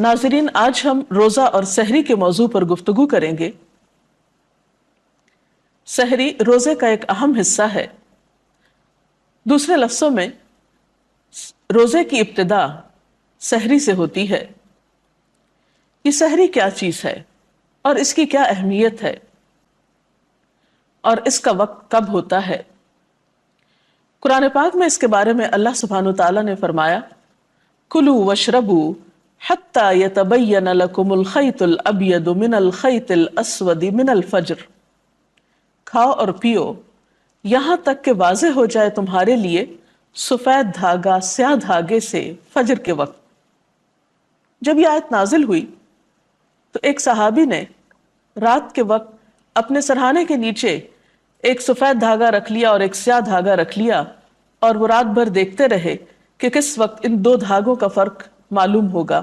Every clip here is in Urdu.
ناظرین، آج ہم روزہ اور سحری کے موضوع پر گفتگو کریں گے۔ سحری روزے کا ایک اہم حصہ ہے۔ دوسرے لفظوں میں روزے کی ابتدا سحری سے ہوتی ہے۔ یہ سحری کیا چیز ہے اور اس کی کیا اہمیت ہے اور اس کا وقت کب ہوتا ہے؟ قرآن پاک میں اس کے بارے میں اللہ سبحانہ وتعالی نے فرمایا، کلوا واشربوا حتی یتبین لکم الخیط الابیض من الخیط الاسود من الفجر، کھاؤ اور پیو یہاں تک کہ واضح ہو جائے تمہارے لیے سفید دھاگا سیاہ دھاگے سے فجر کے وقت۔ جب یہ آیت نازل ہوئی تو ایک صحابی نے رات کے وقت اپنے سرہانے کے نیچے ایک سفید دھاگا رکھ لیا اور ایک سیاہ دھاگا رکھ لیا، اور وہ رات بھر دیکھتے رہے کہ کس وقت ان دو دھاگوں کا فرق معلوم ہوگا۔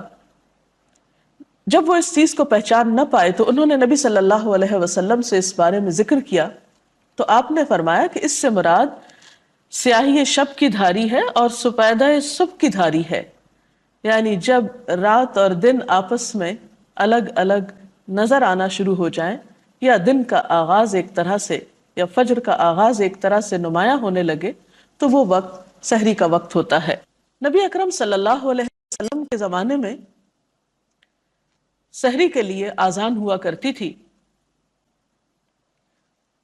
جب وہ اس چیز کو پہچان نہ پائے تو انہوں نے نبی صلی اللہ علیہ وسلم سے اس بارے میں ذکر کیا، تو آپ نے فرمایا کہ اس سے مراد سیاہی شب کی دھاری ہے اور سفیدہ صبح کی دھاری ہے، یعنی جب رات اور دن آپس میں الگ الگ نظر آنا شروع ہو جائیں، یا دن کا آغاز ایک طرح سے یا فجر کا آغاز ایک طرح سے نمایاں ہونے لگے، تو وہ وقت سحری کا وقت ہوتا ہے۔ نبی اکرم صلی اللہ علیہ وسلم کے زمانے میں سحری کے لیے آذان ہوا کرتی تھی۔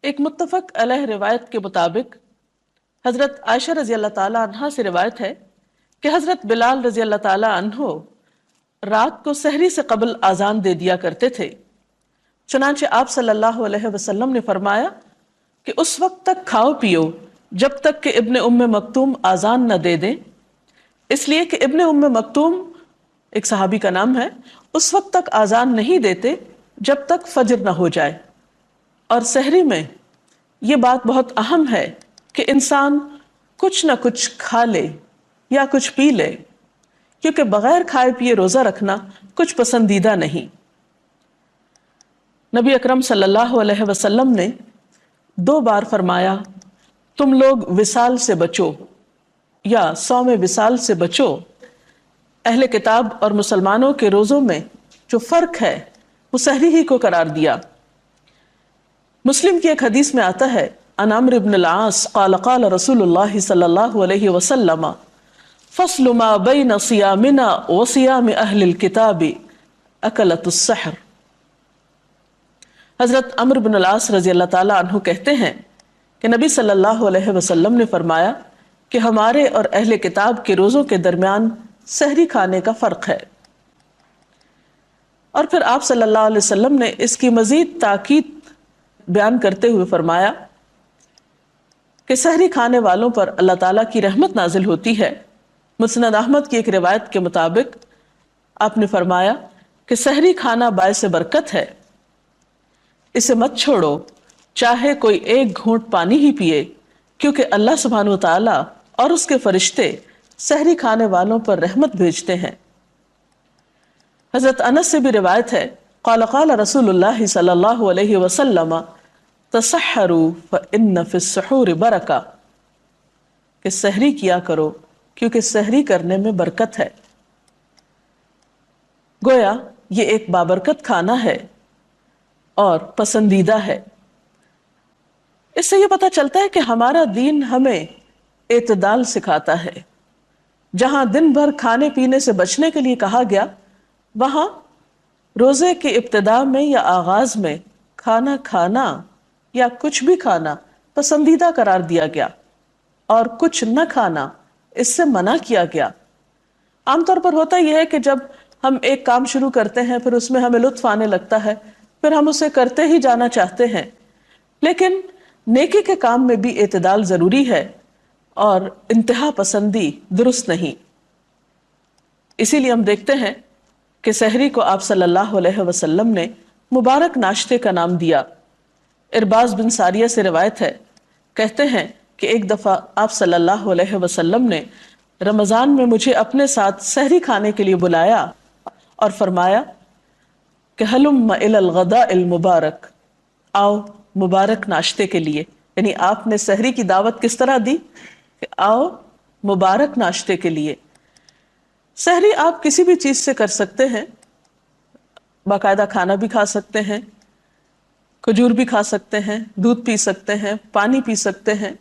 ایک متفق علیہ روایت کے مطابق حضرت عائشہ رضی اللہ تعالی عنہا سے روایت ہے کہ حضرت بلال رضی اللہ تعالی عنہ رات کو سحری سے قبل آذان دے دیا کرتے تھے۔ چنانچہ آپ صلی اللہ علیہ وسلم نے فرمایا کہ اس وقت تک کھاؤ پیو جب تک کہ ابن ام مکتوم آذان نہ دے دیں، اس لیے کہ ابن ام مکتوم ایک صحابی کا نام ہے، اس وقت تک آذان نہیں دیتے جب تک فجر نہ ہو جائے۔ اور سحری میں یہ بات بہت اہم ہے کہ انسان کچھ نہ کچھ کھا لے یا کچھ پی لے، کیونکہ بغیر کھائے پیے روزہ رکھنا کچھ پسندیدہ نہیں۔ نبی اکرم صلی اللہ علیہ وسلم نے 2 بار فرمایا، تم لوگ وصال سے بچو یا صوم وصال سے بچو۔ اہل کتاب اور مسلمانوں کے روزوں میں جو فرق ہے وہ سحری ہی کو قرار دیا۔ مسلم کی ایک حدیث میں آتا ہے، عن عمرو بن العاص قال قال رسول اللہ صلی اللہ علیہ وسلم فصل ما بین صیامنا وصیام اہل الکتاب اکلۃ السحر۔ حضرت عمرو بن العاص رضی اللہ تعالی عنہ کہتے ہیں کہ نبی صلی اللہ علیہ وسلم نے فرمایا کہ ہمارے اور اہل کتاب کے روزوں کے درمیان سحری کھانے کا فرق ہے۔ اور پھر آپ صلی اللہ علیہ وسلم نے اس کی مزید تاکید بیان کرتے ہوئے فرمایا کہ سحری کھانے والوں پر اللہ تعالیٰ کی رحمت نازل ہوتی ہے۔ مسند احمد کی ایک روایت کے مطابق آپ نے فرمایا کہ سحری کھانا باعث برکت ہے، اسے مت چھوڑو چاہے کوئی ایک گھونٹ پانی ہی پیے، کیونکہ اللہ سبحانہ وتعالیٰ اور اس کے فرشتے سحری کھانے والوں پر رحمت بھیجتے ہیں۔ حضرت انس سے بھی روایت ہے، قال قال رسول اللہ صلی اللہ علیہ وسلم تسحروا فإن فی السحور برکہ، کہ سحری کیا کرو کیونکہ سحری کرنے میں برکت ہے۔ گویا یہ ایک بابرکت کھانا ہے اور پسندیدہ ہے۔ اس سے یہ پتہ چلتا ہے کہ ہمارا دین ہمیں اعتدال سکھاتا ہے۔ جہاں دن بھر کھانے پینے سے بچنے کے لیے کہا گیا، وہاں روزے کے ابتدا میں یا آغاز میں کھانا کھانا یا کچھ بھی کھانا پسندیدہ قرار دیا گیا، اور کچھ نہ کھانا اس سے منع کیا گیا۔ عام طور پر ہوتا یہ ہے کہ جب ہم ایک کام شروع کرتے ہیں پھر اس میں ہمیں لطف آنے لگتا ہے، پھر ہم اسے کرتے ہی جانا چاہتے ہیں، لیکن نیکی کے کام میں بھی اعتدال ضروری ہے اور انتہا پسندی درست نہیں۔ اسی لیے ہم دیکھتے ہیں کہ سحری کو آپ صلی اللہ علیہ وسلم نے مبارک ناشتے کا نام دیا۔ ارباز بن ساریہ سے روایت ہے، کہتے ہیں کہ ایک دفعہ آپ صلی اللہ علیہ وسلم نے رمضان میں مجھے اپنے ساتھ سحری کھانے کے لیے بلایا اور فرمایا کہ ہلم الی الغداء المبارک، آؤ مبارک ناشتے کے لیے۔ یعنی آپ نے سحری کی دعوت کس طرح دی کہ آؤ مبارک ناشتے کے لیے۔ سحری آپ کسی بھی چیز سے کر سکتے ہیں، باقاعدہ کھانا بھی کھا سکتے ہیں، کھجور بھی کھا سکتے ہیں، دودھ پی سکتے ہیں، پانی پی سکتے ہیں،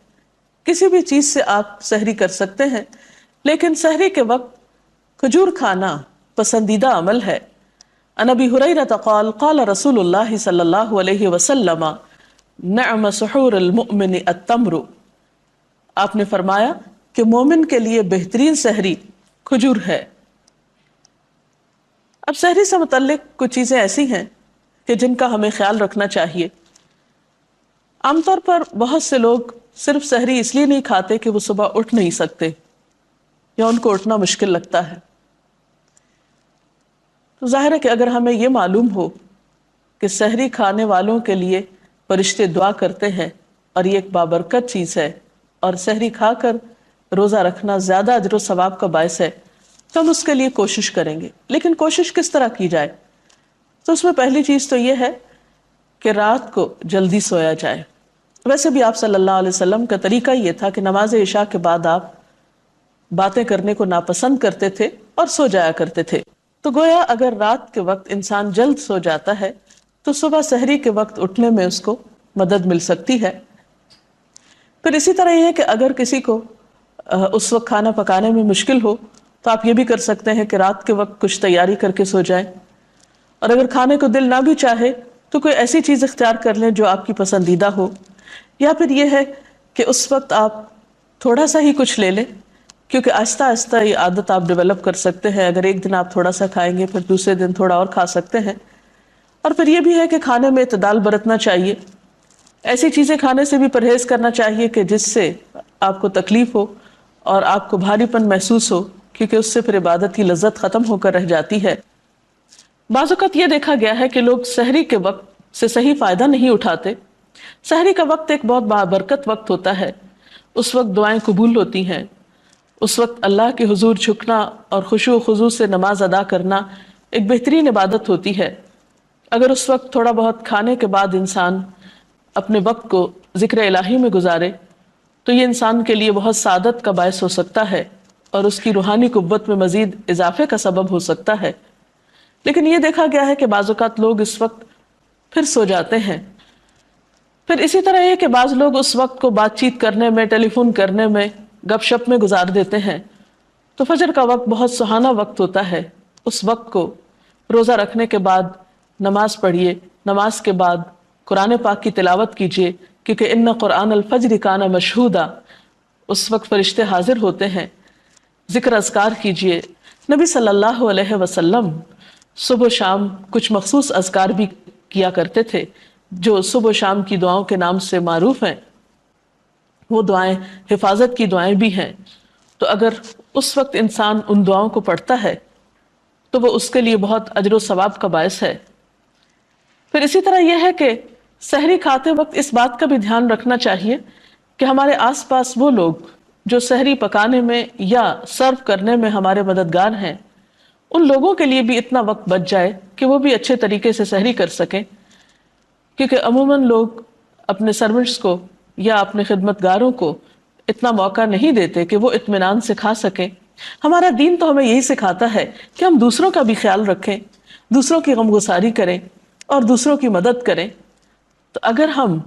کسی بھی چیز سے آپ سحری کر سکتے ہیں، لیکن سحری کے وقت کھجور کھانا پسندیدہ عمل ہے۔ عن ابی ہریرہ قال قال رسول اللہ صلی اللہ علیہ وسلم نعم سحور المؤمن التمر، آپ نے فرمایا کہ مومن کے لیے بہترین سحری کھجور ہے۔ اب سحری سے متعلق کچھ چیزیں ایسی ہیں کہ جن کا ہمیں خیال رکھنا چاہیے۔ عام طور پر بہت سے لوگ صرف سحری اس لیے نہیں کھاتے کہ وہ صبح اٹھ نہیں سکتے یا ان کو اٹھنا مشکل لگتا ہے۔ تو ظاہر ہے کہ اگر ہمیں یہ معلوم ہو کہ سحری کھانے والوں کے لیے فرشتے دعا کرتے ہیں اور یہ ایک بابرکت چیز ہے اور سحری کھا کر روزہ رکھنا زیادہ اجر و ثواب کا باعث ہے، تو ہم اس کے لیے کوشش کریں گے۔ لیکن کوشش کس طرح کی جائے؟ تو اس میں پہلی چیز تو یہ ہے کہ رات کو جلدی سویا جائے۔ ویسے بھی آپ صلی اللہ علیہ وسلم کا طریقہ یہ تھا کہ نماز عشاء کے بعد آپ باتیں کرنے کو ناپسند کرتے تھے اور سو جایا کرتے تھے۔ تو گویا اگر رات کے وقت انسان جلد سو جاتا ہے تو صبح سحری کے وقت اٹھنے میں اس کو مدد مل سکتی ہے۔ پھر اسی طرح یہ ہے کہ اگر کسی کو اس وقت کھانا پکانے میں مشکل ہو تو آپ یہ بھی کر سکتے ہیں کہ رات کے وقت کچھ تیاری کر کے سو جائیں، اور اگر کھانے کو دل نہ بھی چاہے تو کوئی ایسی چیز اختیار کر لیں جو آپ کی پسندیدہ ہو، یا پھر یہ ہے کہ اس وقت آپ تھوڑا سا ہی کچھ لے لیں، کیونکہ آہستہ آہستہ یہ عادت آپ ڈیولپ کر سکتے ہیں۔ اگر ایک دن آپ تھوڑا سا کھائیں گے، پھر دوسرے دن تھوڑا اور کھا سکتے ہیں۔ اور پھر یہ بھی ہے کہ کھانے میں اعتدال برتنا چاہیے، ایسی چیزیں کھانے سے بھی پرہیز کرنا چاہیے کہ جس سے آپ کو تکلیف ہو اور آپ کو بھاری پن محسوس ہو، کیونکہ اس سے پھر عبادت کی لذت ختم ہو کر رہ جاتی ہے۔ بعض اوقات یہ دیکھا گیا ہے کہ لوگ سحری کے وقت سے صحیح فائدہ نہیں اٹھاتے۔ سحری کا وقت ایک بہت بابرکت وقت ہوتا ہے، اس وقت دعائیں قبول ہوتی ہیں، اس وقت اللہ کے حضور جھکنا اور خشوع و خضوع سے نماز ادا کرنا ایک بہترین عبادت ہوتی ہے۔ اگر اس وقت تھوڑا بہت کھانے کے بعد انسان اپنے وقت کو ذکر الہی میں گزارے تو یہ انسان کے لیے بہت سعادت کا باعث ہو سکتا ہے اور اس کی روحانی قوت میں مزید اضافے کا سبب ہو سکتا ہے۔ لیکن یہ دیکھا گیا ہے کہ بعض اوقات لوگ اس وقت پھر سو جاتے ہیں۔ پھر اسی طرح یہ کہ بعض لوگ اس وقت کو بات چیت کرنے میں، ٹیلی فون کرنے میں، گپ شپ میں گزار دیتے ہیں۔ تو فجر کا وقت بہت سہانا وقت ہوتا ہے، اس وقت کو روزہ رکھنے کے بعد نماز پڑھیے، نماز کے بعد قرآن پاک کی تلاوت کیجیے، کیونکہ ان قرآن الفجر کان مشہودا، اس وقت فرشتے حاضر ہوتے ہیں۔ ذکر اذکار کیجیے۔ نبی صلی اللہ علیہ وسلم صبح و شام کچھ مخصوص اذکار بھی کیا کرتے تھے جو صبح و شام کی دعاؤں کے نام سے معروف ہیں۔ وہ دعائیں حفاظت کی دعائیں بھی ہیں، تو اگر اس وقت انسان ان دعاؤں کو پڑھتا ہے تو وہ اس کے لیے بہت اجر و ثواب کا باعث ہے۔ پھر اسی طرح یہ ہے کہ سحری کھاتے وقت اس بات کا بھی دھیان رکھنا چاہیے کہ ہمارے آس پاس وہ لوگ جو سحری پکانے میں یا سرو کرنے میں ہمارے مددگار ہیں، ان لوگوں کے لیے بھی اتنا وقت بچ جائے کہ وہ بھی اچھے طریقے سے سحری کر سکیں، کیونکہ عموماً لوگ اپنے سرونٹس کو یا اپنے خدمت گاروں کو اتنا موقع نہیں دیتے کہ وہ اطمینان سے کھا سکیں۔ ہمارا دین تو ہمیں یہی سکھاتا ہے کہ ہم دوسروں کا بھی خیال رکھیں، دوسروں کی غمگساری کریں اور دوسروں کی مدد کریں۔ تو اگر ہم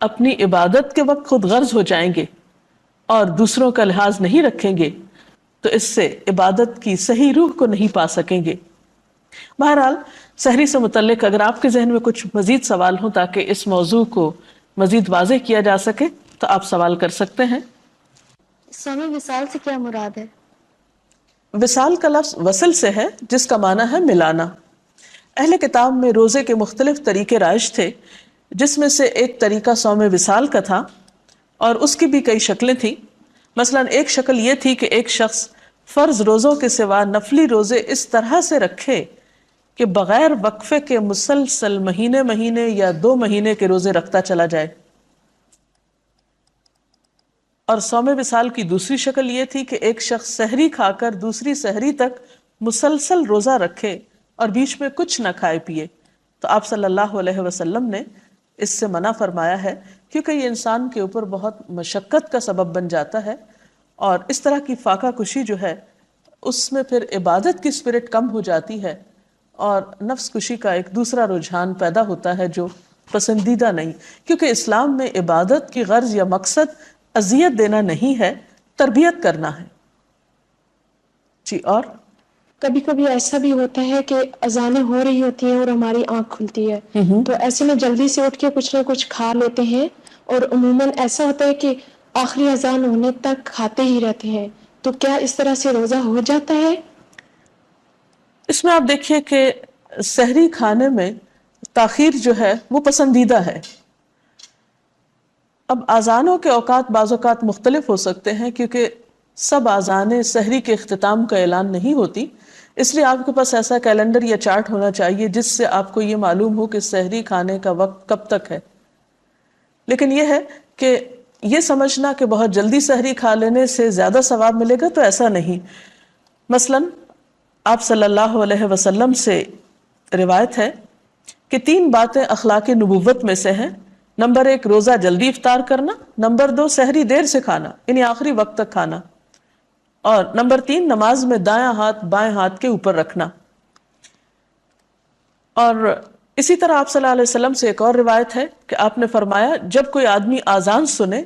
اپنی عبادت کے وقت خود غرض ہو جائیں گے اور دوسروں کا لحاظ نہیں رکھیں گے تو اس سے عبادت کی صحیح روح کو نہیں پا سکیں گے۔ بہرحال سحری سے متعلق اگر آپ کے ذہن میں کچھ مزید سوال ہوں تاکہ اس موضوع کو مزید واضح کیا جا سکے تو آپ سوال کر سکتے ہیں۔ سومی وصال سے کیا مراد ہے؟ وصال کا لفظ وصل سے ہے جس کا معنی ہے ملانا۔ اہل کتاب میں روزے کے مختلف طریقے رائج تھے، جس میں سے ایک طریقہ صوم وصال کا تھا اور اس کی بھی کئی شکلیں تھیں۔ مثلا ایک شکل یہ تھی کہ ایک شخص فرض روزوں کے سوا نفلی روزے اس طرح سے رکھے کہ بغیر وقفے کے مسلسل مہینے یا 2 مہینے کے روزے رکھتا چلا جائے۔ اور صوم وصال کی دوسری شکل یہ تھی کہ ایک شخص سحری کھا کر دوسری سحری تک مسلسل روزہ رکھے اور بیچ میں کچھ نہ کھائے پیے۔ تو آپ صلی اللہ علیہ وسلم نے اس سے منع فرمایا ہے، کیونکہ یہ انسان کے اوپر بہت مشقت کا سبب بن جاتا ہے، اور اس طرح کی فاقہ کشی جو ہے اس میں پھر عبادت کی اسپرٹ کم ہو جاتی ہے اور نفس کشی کا ایک دوسرا رجحان پیدا ہوتا ہے جو پسندیدہ نہیں، کیونکہ اسلام میں عبادت کی غرض یا مقصد اذیت دینا نہیں ہے، تربیت کرنا ہے۔ جی اور کبھی کبھی ایسا بھی ہوتا ہے کہ اذانیں ہو رہی ہوتی ہیں اور ہماری آنکھ کھلتی ہے، تو ایسے میں جلدی سے اٹھ کے کچھ نہ کچھ کھا لیتے ہیں، اور عموماً ایسا ہوتا ہے کہ آخری اذان ہونے تک کھاتے ہی رہتے ہیں، تو کیا اس طرح سے روزہ ہو جاتا ہے؟ اس میں آپ دیکھیے کہ سحری کھانے میں تاخیر جو ہے وہ پسندیدہ ہے۔ اب آذانوں کے اوقات بعض اوقات مختلف ہو سکتے ہیں، کیونکہ سب آذانیں سحری کے اختتام کا اعلان نہیں ہوتی، اس لیے آپ کے پاس ایسا کیلنڈر یا چارٹ ہونا چاہیے جس سے آپ کو یہ معلوم ہو کہ سحری کھانے کا وقت کب تک ہے۔ لیکن یہ ہے کہ یہ سمجھنا کہ بہت جلدی سحری کھا لینے سے زیادہ ثواب ملے گا تو ایسا نہیں۔ مثلاً آپ صلی اللہ علیہ وسلم سے روایت ہے کہ 3 باتیں اخلاق نبوت میں سے ہیں۔ نمبر 1 روزہ جلدی افطار کرنا، نمبر 2 سحری دیر سے کھانا یعنی آخری وقت تک کھانا، اور نمبر 3 نماز میں دایاں ہاتھ بائیں ہاتھ کے اوپر رکھنا۔ اور اسی طرح آپ صلی اللہ علیہ وسلم سے ایک اور روایت ہے کہ آپ نے فرمایا جب کوئی آدمی آذان سنے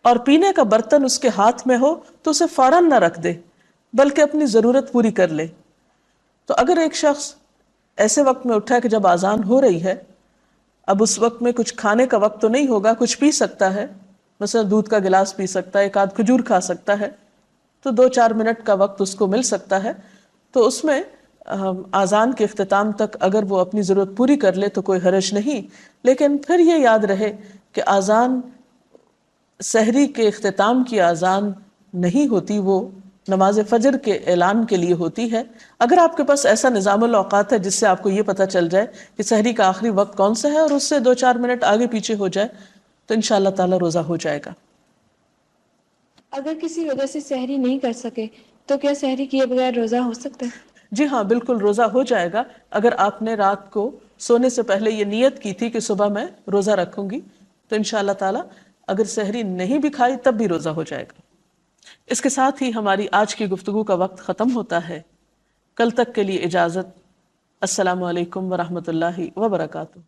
اور پینے کا برتن اس کے ہاتھ میں ہو تو اسے فوراً نہ رکھ دے بلکہ اپنی ضرورت پوری کر لے۔ تو اگر ایک شخص ایسے وقت میں اٹھا کہ جب آذان ہو رہی ہے، اب اس وقت میں کچھ کھانے کا وقت تو نہیں ہوگا، کچھ پی سکتا ہے، مثلا دودھ کا گلاس پی سکتا ہے، ایک آدھ کھجور کھا سکتا ہے، تو 2-4 منٹ کا وقت اس کو مل سکتا ہے، تو اس میں آذان کے اختتام تک اگر وہ اپنی ضرورت پوری کر لے تو کوئی حرج نہیں۔ لیکن پھر یہ یاد رہے کہ آذان سحری کے اختتام کی آذان نہیں ہوتی، وہ نماز فجر کے اعلان کے لیے ہوتی ہے۔ اگر آپ کے پاس ایسا نظام الاوقات ہے جس سے آپ کو یہ پتہ چل جائے کہ سحری کا آخری وقت کون سا ہے اور اس سے 2-4 منٹ آگے پیچھے ہو جائے تو انشاءاللہ تعالی روزہ ہو جائے گا۔ اگر کسی وجہ سے سحری نہیں کر سکے تو کیا سحری کیے بغیر روزہ ہو سکتا ہے؟ جی ہاں، بالکل روزہ ہو جائے گا۔ اگر آپ نے رات کو سونے سے پہلے یہ نیت کی تھی کہ صبح میں روزہ رکھوں گی تو انشاءاللہ تعالی اگر سحری نہیں بھی کھائی تب بھی روزہ ہو جائے گا۔ اس کے ساتھ ہی ہماری آج کی گفتگو کا وقت ختم ہوتا ہے۔ کل تک کے لیے اجازت۔ السلام علیکم ورحمۃ اللہ وبرکاتہ۔